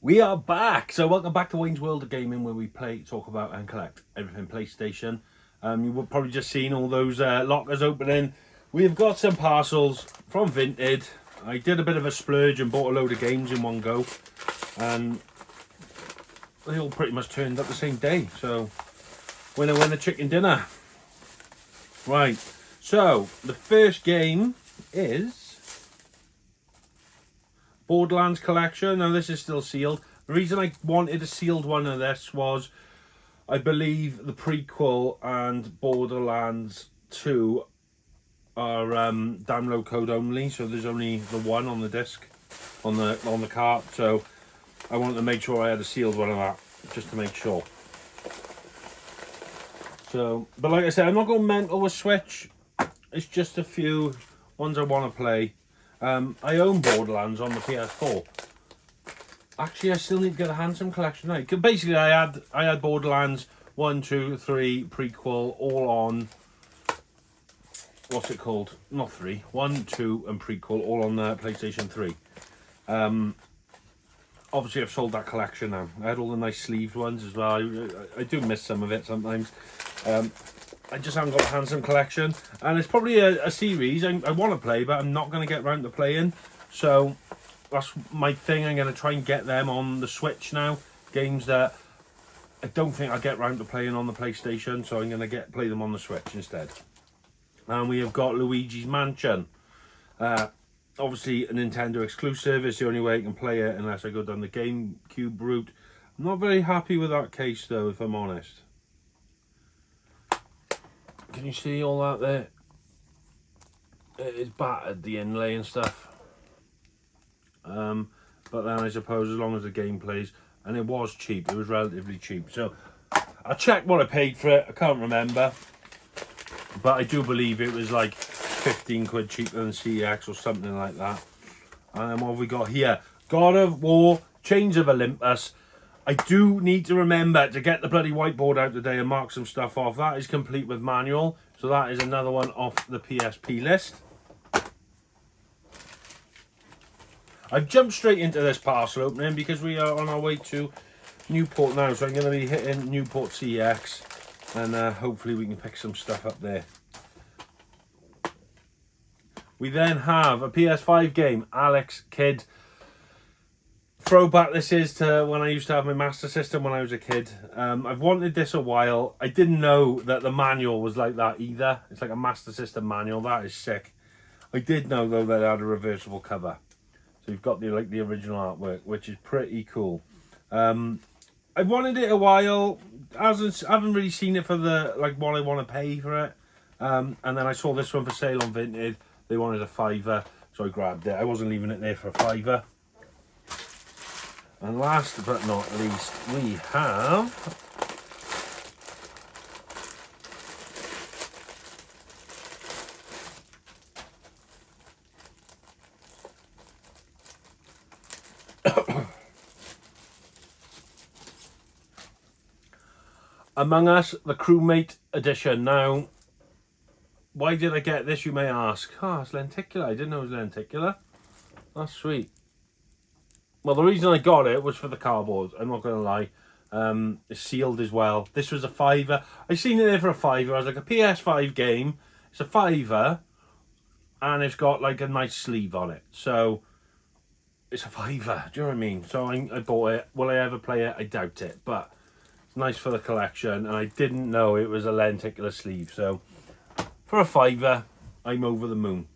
We are back. So welcome back to Wayne's World of Gaming, where we play, talk about and collect everything PlayStation. You will probably just seen all those lockers opening. We've got some parcels from Vinted. I did a bit of a splurge and bought a load of games in one go, and they all pretty much turned up the same day. So winner chicken dinner. Right, so the first game is Borderlands collection. Now this is still sealed. The reason I wanted a sealed one of this was I believe the prequel and Borderlands 2 are download code only, so there's only the one on the disc on the cart, so I wanted to make sure I had a sealed one of that just to make sure. So, but like I said, I'm not going mental with Switch. It's just a few ones I want to play. I own Borderlands on the PS4. Actually, I still need to get a handsome collection now. Basically, I had Borderlands 1, 2, 3, prequel, all on, what's it called? Not 3. 1, 2, and prequel, all on the PlayStation 3. Obviously, I've sold that collection now. I had all the nice sleeved ones as well. I do miss some of it sometimes. I just haven't got a handsome collection, and it's probably a series I want to play, but I'm not going to get round to playing. So that's my thing. I'm going to try and get them on the Switch now. Games that I don't think I'll get round to playing on the PlayStation, so I'm going to play them on the Switch instead. And we have got Luigi's Mansion. Obviously a Nintendo exclusive. It's the only way I can play it unless I go down the GameCube route. I'm not very happy with that case though, if I'm honest. Can you see all that there? It is battered, the inlay and stuff. But then I suppose as long as the game plays, and it was cheap, it was relatively cheap. So I checked what I paid for it, I can't remember. But I do believe it was like 15 quid cheaper than CeX or something like that. And then what have we got here? God of War, Chains of Olympus. I do need to remember to get the bloody whiteboard out today and mark some stuff off. That is complete with manual. So that is another one off the PSP list. I've jumped straight into this parcel opening because we are on our way to Newport now. So I'm going to be hitting Newport CeX, and hopefully we can pick some stuff up there. We then have a PS5 game, Alex Kidd. Throwback this is to when I used to have my Master System when I was a kid. I've wanted this a while. I didn't know that the manual was like that either. It's like a Master System manual. That is sick. I did know though that it had a reversible cover. So you've got the original artwork, which is pretty cool. I've wanted it a while. I haven't really seen it for the what I want to pay for it. And then I saw this one for sale on Vinted. They wanted a £5, so I grabbed it. I wasn't leaving it there for a £5. And last but not least, we have Among Us, the Crewmate edition. Now, why did I get this, you may ask? Oh, it's lenticular. I didn't know it was lenticular. That's sweet. Well, the reason I got it was for the cardboard. I'm not going to lie. It's sealed as well. This was a £5. I seen it there for a £5. I was like, a PS5 game. It's a £5. And it's got like a nice sleeve on it. So, it's a £5. Do you know what I mean? So I bought it. Will I ever play it? I doubt it. But it's nice for the collection. And I didn't know it was a lenticular sleeve. So, for a £5, I'm over the moon.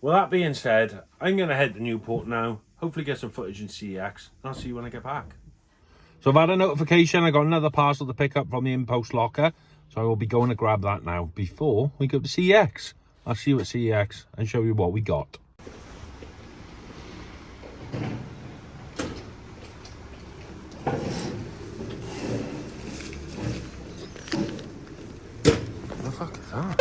Well, that being said, I'm going to head to Newport now. Hopefully get some footage in CeX. I'll see you when I get back. So I've had a notification. I got another parcel to pick up from the InPost locker. So I will be going to grab that now before we go to CeX. I'll see you at CeX and show you what we got. What the fuck is that?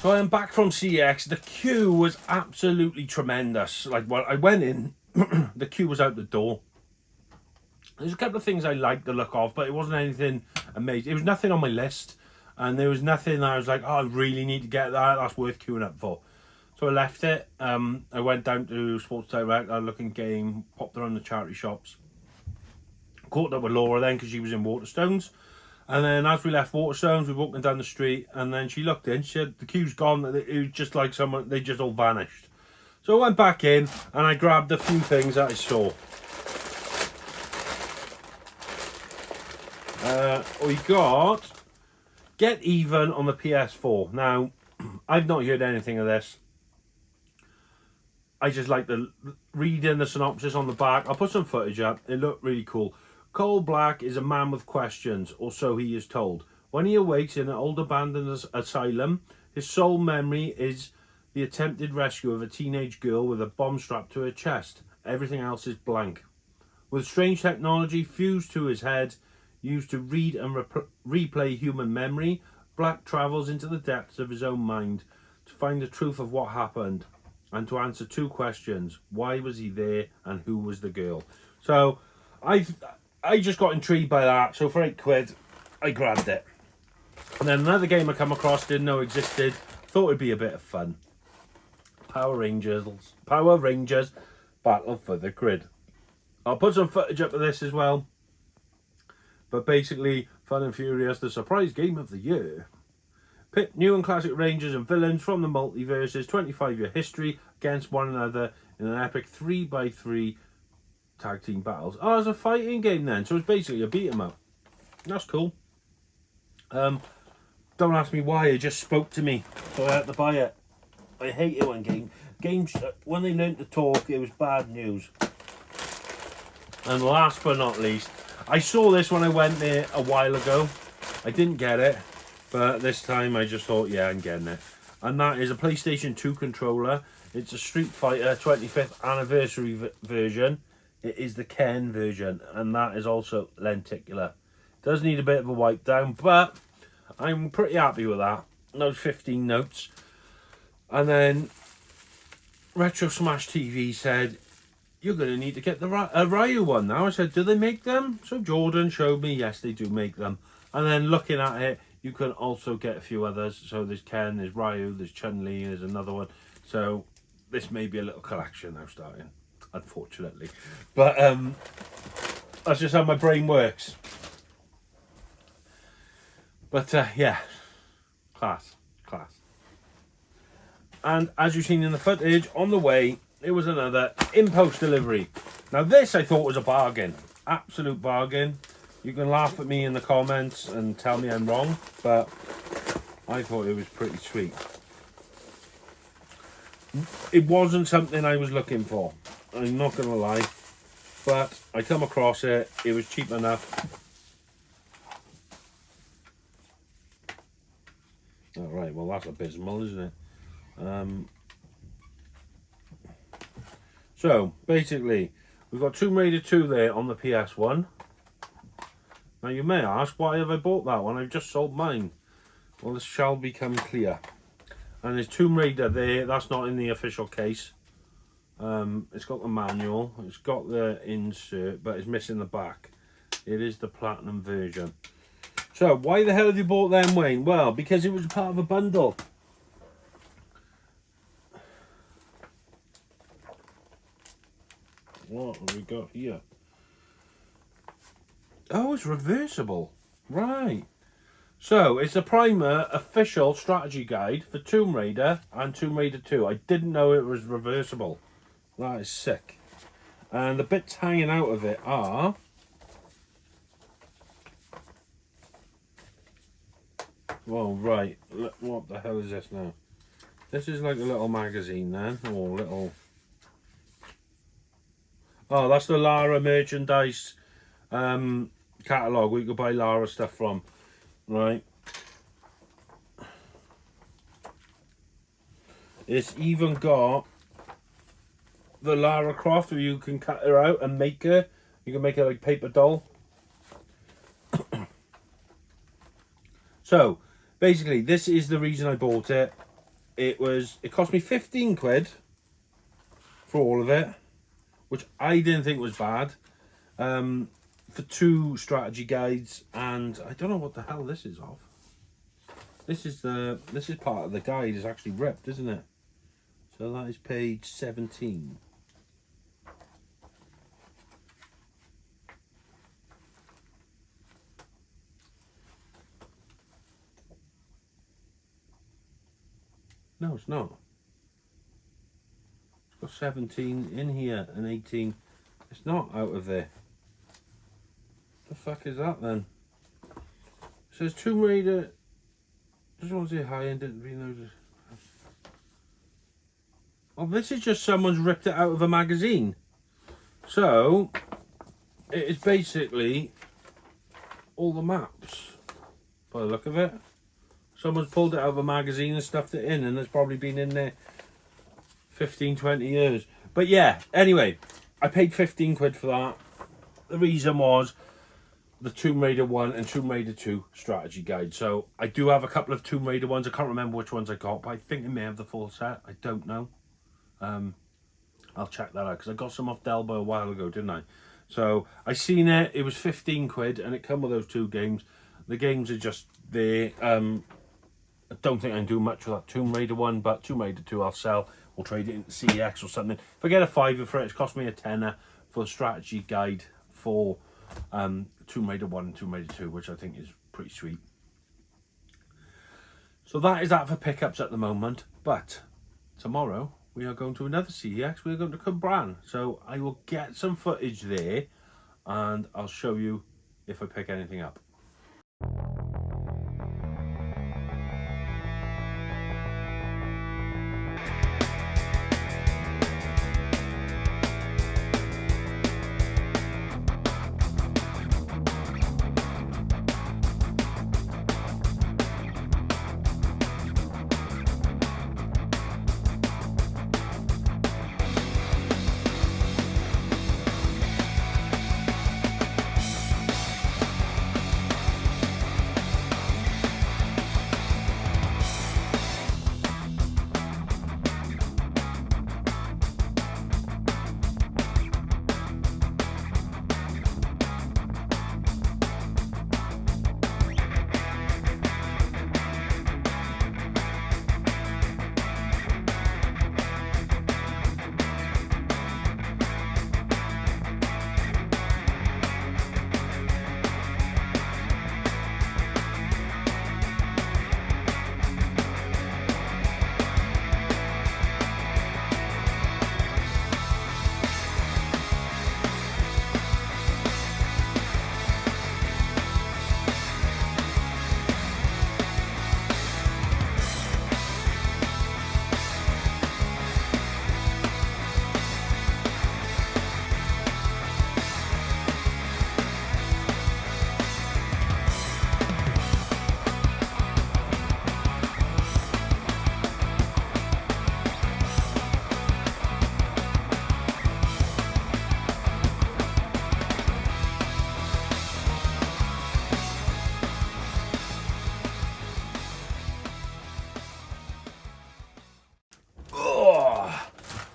So I am back from CeX. The queue was absolutely tremendous. Like, when I went in, the queue was out the door. There's a couple of things I liked the look of, but it wasn't anything amazing. It was nothing on my list, and there was nothing that I was like, oh, I really need to get that. That's worth queuing up for. So I left it. I went down to Sports Direct, I looking game, popped around the charity shops. Caught up with Laura then because she was in Waterstones. And then as we left Waterstones, we were walking down the street, and then she looked in, she said, the queue's gone. It was just like someone, they just all vanished. So I went back in, and I grabbed a few things that I saw. We got Get Even on the PS4. Now, I've not heard anything of this. I just like the reading the synopsis on the back. I'll put some footage up. It looked really cool. Cole Black is a man with questions, or so he is told. When he awakes in an old abandoned asylum, his sole memory is the attempted rescue of a teenage girl with a bomb strapped to her chest. Everything else is blank. With strange technology fused to his head, used to read and replay human memory, Black travels into the depths of his own mind to find the truth of what happened and to answer two questions. Why was he there, and who was the girl? So I just got intrigued by that, so for £8 I grabbed it. And then another game I come across, didn't know existed, thought it'd be a bit of fun. Power Rangers Battle for the Grid. I'll put some footage up of this as well. But basically, Fun and Furious, the surprise game of the year. Pit new and classic Rangers and villains from the multiverse's 25-year history against one another in an epic 3x3 tag team battles. Oh, it's a fighting game then, so it's basically a beat 'em up. That's cool. Don't ask me why, it just spoke to me, so I had to buy it. I hate it when games, when they learn to talk, it was bad news. And last but not least, I saw this when I went there a while ago. I didn't get it, but this time I just thought, yeah, I'm getting it. And that is a PlayStation 2 controller. It's a Street Fighter 25th anniversary version. It is the Ken version, and that is also lenticular. Does need a bit of a wipe down, but I'm pretty happy with that. Those 15 notes. And then Retro Smash TV said, you're going to need to get the Ryu one now. I said, do they make them? So Jordan showed me, yes, they do make them. And then looking at it, you can also get a few others. So there's Ken, there's Ryu, there's Chun-Li, there's another one. So this may be a little collection now starting, unfortunately. But that's just how my brain works. But yeah, class. And as you've seen in the footage, on the way, it was another InPost delivery. Now this I thought was a bargain. Absolute bargain. You can laugh at me in the comments and tell me I'm wrong, but I thought it was pretty sweet. It wasn't something I was looking for, I'm not going to lie. But I come across it, it was cheap enough. Alright, well that's abysmal, isn't it? So basically, we've got Tomb Raider 2 there on the PS1. Now you may ask, why have I bought that one? I've just sold mine. Well, this shall become clear. And there's Tomb Raider there, that's not in the official case. It's got the manual, it's got the insert, but it's missing the back. It is the platinum version. So why the hell have you bought them, Wayne? Well, because it was part of a bundle. What have we got here? Oh, it's reversible. Right. So, it's a primer official strategy guide for Tomb Raider and Tomb Raider 2. I didn't know it was reversible. That is sick. And the bits hanging out of it are... Well, right. What the hell is this now? This is like a little magazine then. Or little... Oh, that's the Lara merchandise catalogue where you can buy Lara stuff from. Right. It's even got the Lara Croft where you can cut her out and make her. You can make her like paper doll. So, basically, this is the reason I bought it. it cost me 15 quid for all of it, which I didn't think was bad. For 2 strategy guides, and I don't know what the hell this is of. This is part of the guide. It's actually ripped, isn't it? So that is page 17. No, it's not. It's got 17 in here and 18. It's not out of there. The fuck is that then? It says Tomb Raider. Just want to say high end. Oh, this is just someone's ripped it out of a magazine. So it is basically all the maps by the look of it. Someone's pulled it out of a magazine and stuffed it in, and it's probably been in there 15, 20 years. But yeah, anyway, I paid 15 quid for that. The reason was the Tomb Raider 1 and Tomb Raider 2 strategy guide. So I do have a couple of Tomb Raider ones. I can't remember which ones I got, but I think I may have the full set. I don't know. I'll check that out, because I got some off Delbo a while ago, didn't I? So I seen it. It was 15 quid, and it come with those 2 games. The games are just there. I don't think I can do much with that Tomb Raider 1, but Tomb Raider 2 I'll sell or trade it into CeX or something. If I get a £5 for it, it's cost me a tenner for the strategy guide for Tomb Raider 1 and Tomb Raider 2, which I think is pretty sweet. So that is that for pickups at the moment. But tomorrow we are going to another CeX. We're going to Cwmbran. So I will get some footage there and I'll show you if I pick anything up.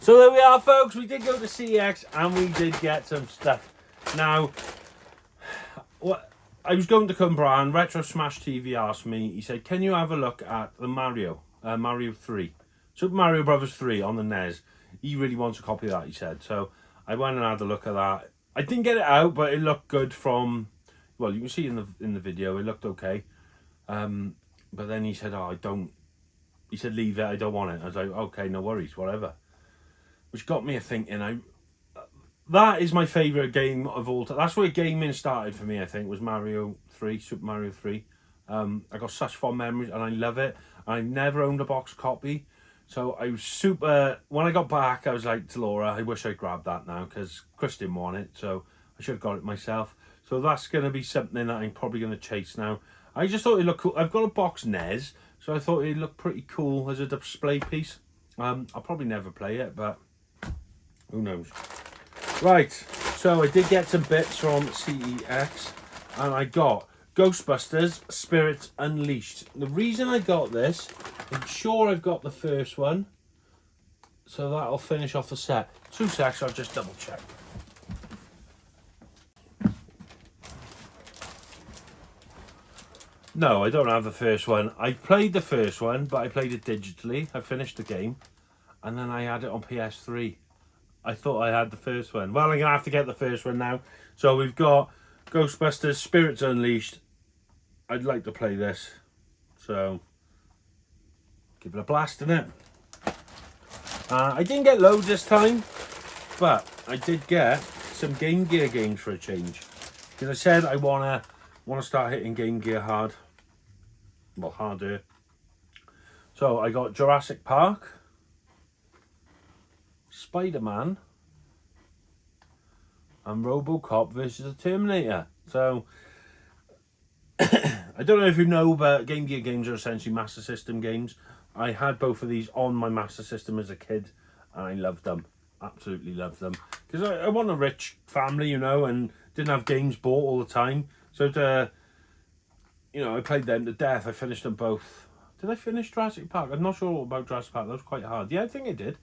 So there we are, folks. We did go to CeX and we did get some stuff. Now, what I was going to Cwmbran. Retro Smash TV asked me, he said, can you have a look at the Mario 3, Super Mario Brothers 3 on the NES? He really wants a copy of that, he said. So I went and had a look at that. I didn't get it out, but it looked good from, well, you can see in the video, it looked okay. But then he said, he said, leave it, I don't want it. I was like, okay, no worries, whatever. Which got me thinking, that is my favourite game of all time. That's where gaming started for me, I think, was Mario 3, Super Mario 3. I got such fond memories and I love it. I never owned a box copy. So I was super, when I got back, I was like to Laura, I wish I grabbed that now because Chris didn't want it. So I should have got it myself. So that's going to be something that I'm probably going to chase now. I just thought it looked cool. I've got a box NES, so I thought it looked pretty cool as a display piece. I'll probably never play it, but who knows. Right, so I did get some bits from CeX, and I got Ghostbusters Spirits Unleashed. The reason I got this I'm sure I've got the first one, so that'll finish off the set. 2 secs, I'll just double check. No, I don't have the first one. I played the first one, but I played it digitally. I finished the game, and then I had it on PS3. I thought I had the first one. Well, I'm going to have to get the first one now. So we've got Ghostbusters Spirits Unleashed. I'd like to play this. So, give it a blast, innit? I didn't get loads this time, but I did get some Game Gear games for a change. Because I said I want to start hitting Game Gear hard. Well, harder. So I got Jurassic Park, Spider-Man, and RoboCop versus the Terminator. So I don't know if you know, but Game Gear games are essentially Master System games. I had both of these on my Master System as a kid, and I loved them. Absolutely loved them. Because I want a rich family, you know, and didn't have games bought all the time. So I played them to death. I finished them both. Did I finish Jurassic Park? I'm not sure about Jurassic Park. That was quite hard. Yeah, I think I did.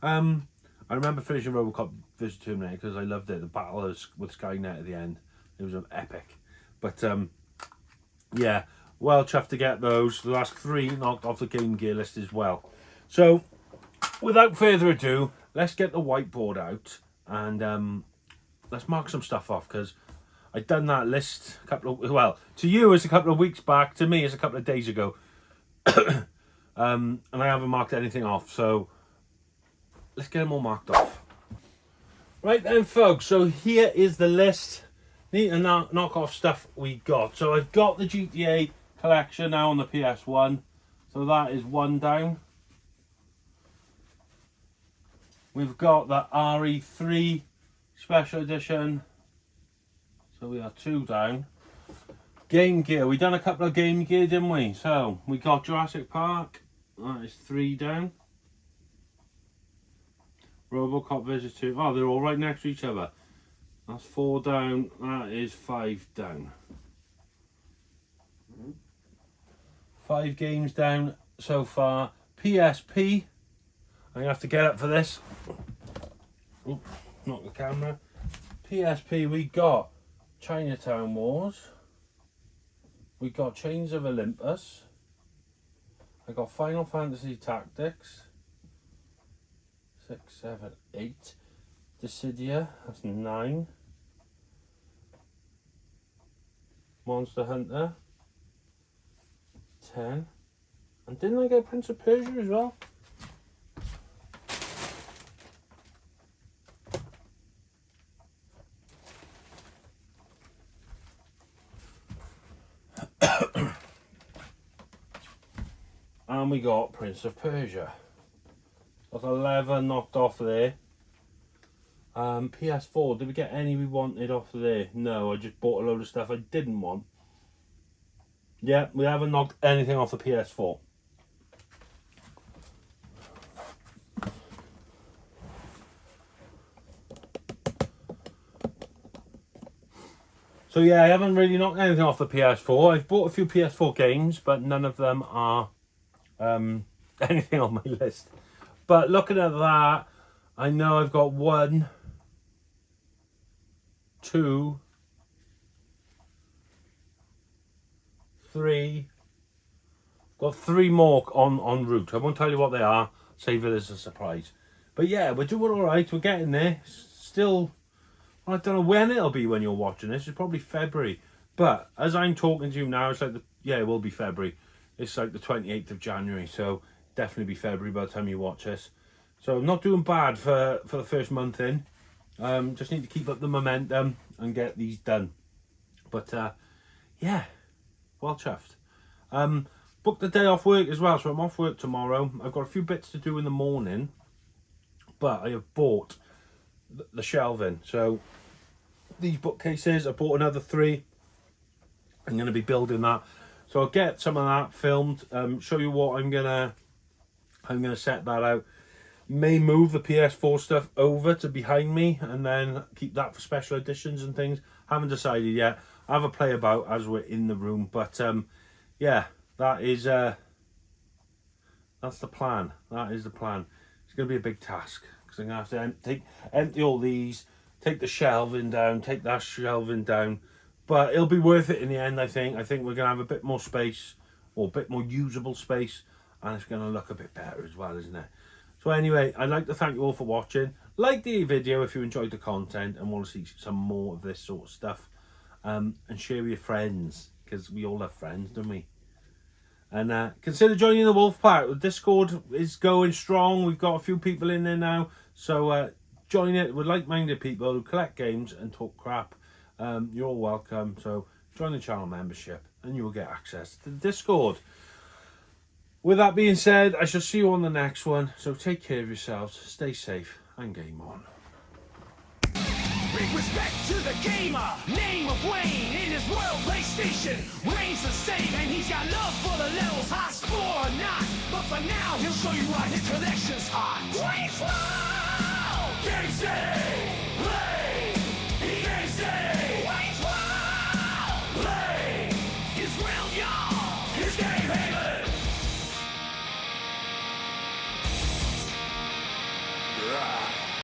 I remember finishing RoboCop vs Terminator because I loved it. The battle with Skynet at the end. It was epic. But, yeah, well chuffed to get those. The last 3 knocked off the Game Gear list as well. So, without further ado, let's get the whiteboard out and let's mark some stuff off, because I'd done that list to you it's a couple of weeks back, to me it's a couple of days ago. And I haven't marked anything off, so let's get them all marked off. Right then, folks, so here is the list. Need to knock off stuff we got. So I've got the GTA collection now on the PS1, so that is 1 down. We've got the RE3 Special Edition, so we are 2 down. Game Gear, we done a couple of Game Gear, didn't we? So we got Jurassic Park, that is 3 down. RoboCop vs 2, oh, they're all right next to each other. That's 4 down, that is 5 down. 5 games down so far. PSP, I'm gonna have to get up for this. Oop, not the camera. PSP, we got Chinatown Wars. We got Chains of Olympus. I got Final Fantasy Tactics. 6, 7, 8. Dissidia, that's 9. Monster Hunter, 10. And didn't I get Prince of Persia as well? And we got Prince of Persia. That's 11 knocked off there. PS4, did we get any we wanted off there? No, I just bought a load of stuff I didn't want. Yeah, we haven't knocked anything off the PS4. So yeah, I haven't really knocked anything off the PS4. I've bought a few PS4 games, but none of them are anything on my list. But looking at that, I know I've got 1, 2, 3. Got 3 more en route. I won't tell you what they are. Save it as a surprise. But yeah, we're doing all right. We're getting there. Still, I don't know when it'll be when you're watching this. It's probably February. But as I'm talking to you now, it's like it will be February. It's like the 28th of January. So definitely be February by the time you watch this. So I'm not doing bad for the first month in. Just need to keep up the momentum and get these done. But yeah, well chuffed. Booked the day off work as well, so I'm off work tomorrow. I've got a few bits to do in the morning, but I have bought the shelving. So these bookcases, I bought another 3. I'm going to be building that. So I'll get some of that filmed, show you what I'm gonna set that out. May move the PS4 stuff over to behind me and then keep that for special editions and things. Haven't decided yet. I have a play about as we're in the room, but yeah, that is That's the plan. That is the plan. It's going to be a big task because I'm going to have to empty all these, take the shelving down, take that shelving down. But it'll be worth it in the end, I think. I think we're going to have a bit more space, or a bit more usable space, and it's going to look a bit better as well, isn't it? So anyway, I'd like to thank you all for watching. Like the video if you enjoyed the content and want to see some more of this sort of stuff. And share with your friends, because we all have friends, don't we? And consider joining the Wolf Pack. The Discord is going strong. We've got a few people in there now. So join it with like-minded people who collect games and talk crap. You're all welcome. So join the channel membership and you will get access to the Discord. With that being said, I shall see you on the next one. So take care of yourselves, stay safe, and game on. Big respect to the gamer, name of Wayne. In his world PlayStation reigns the same, and he's got love for the levels, high score or not. But for now, he'll show you why his collection's hot. Wait for